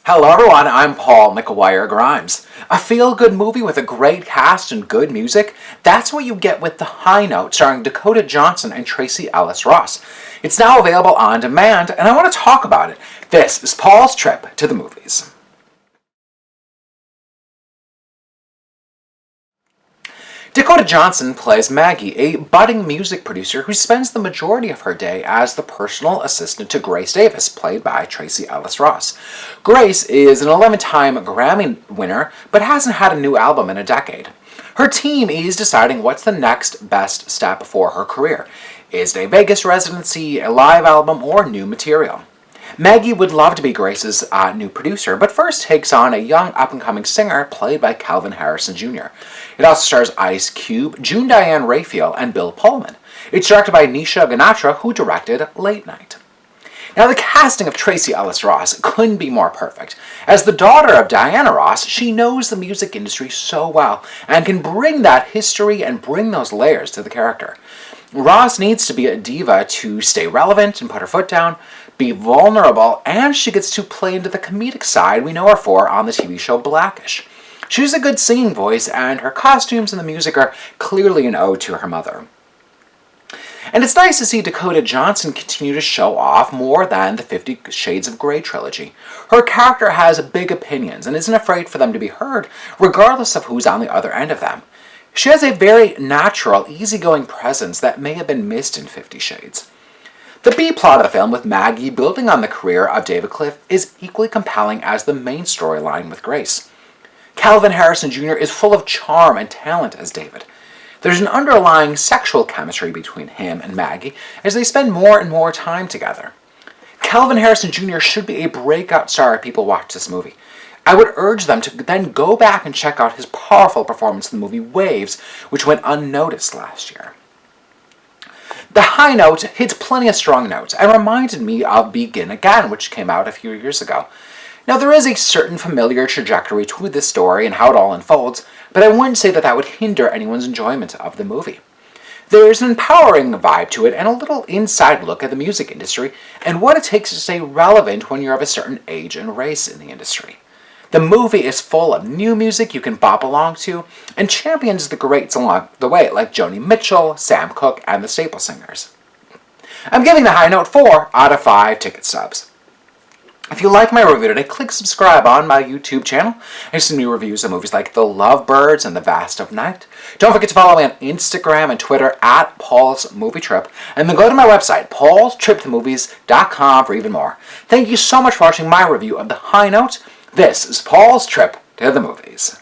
Hello everyone, I'm Paul McGuire Grimes. A feel-good movie with a great cast and good music? That's what you get with The High Note, starring Dakota Johnson and Tracee Ellis Ross. It's now available on demand, and I want to talk about it. This is Paul's trip to the movies. Dakota Johnson plays Maggie, a budding music producer who spends the majority of her day as the personal assistant to Grace Davis, played by Tracee Ellis Ross. Grace is an 11-time Grammy winner, but hasn't had a new album in a decade. Her team is deciding what's the next best step for her career. Is it a Vegas residency, a live album, or new material? Maggie would love to be Grace's new producer, but first takes on a young up-and-coming singer played by Kelvin Harrison Jr. It also stars Ice Cube, June Diane Raphael, and Bill Pullman. It's directed by Nisha Ganatra, who directed Late Night. Now, the casting of Tracee Ellis Ross couldn't be more perfect. As the daughter of Diana Ross, she knows the music industry so well and can bring that history and bring those layers to the character. Ross needs to be a diva to stay relevant and put her foot down, be vulnerable, and she gets to play into the comedic side we know her for on the TV show Blackish. She's a good singing voice, and her costumes and the music are clearly an ode to her mother. And it's nice to see Dakota Johnson continue to show off more than the 50 Shades of Grey trilogy. Her character has big opinions and isn't afraid for them to be heard, regardless of who's on the other end of them. She has a very natural, easygoing presence that may have been missed in 50 Shades. The B-plot of the film, with Maggie building on the career of David Cliff, is equally compelling as the main storyline with Grace. Kelvin Harrison Jr. is full of charm and talent as David. There's an underlying sexual chemistry between him and Maggie as they spend more and more time together. Kelvin Harrison Jr. should be a breakout star if people watch this movie. I would urge them to then go back and check out his powerful performance in the movie Waves, which went unnoticed last year. The High Note hits plenty of strong notes and reminded me of Begin Again, which came out a few years ago. Now, there is a certain familiar trajectory to this story and how it all unfolds, but I wouldn't say that would hinder anyone's enjoyment of the movie. There's an empowering vibe to it and a little inside look at the music industry and what it takes to stay relevant when you're of a certain age and race in the industry. The movie is full of new music you can bop along to and champions the greats along the way, like Joni Mitchell, Sam Cooke, and the Staple Singers. I'm giving The High Note 4 out of 5 ticket stubs. If you like my review today, click subscribe on my YouTube channel. I see new reviews of movies like The Lovebirds and The Vast of Night. Don't forget to follow me on Instagram and Twitter at Paul's Movie Trip. And then go to my website, paulstriptomovies.com, for even more. Thank you so much for watching my review of The High Note. This is Paul's Trip to the Movies.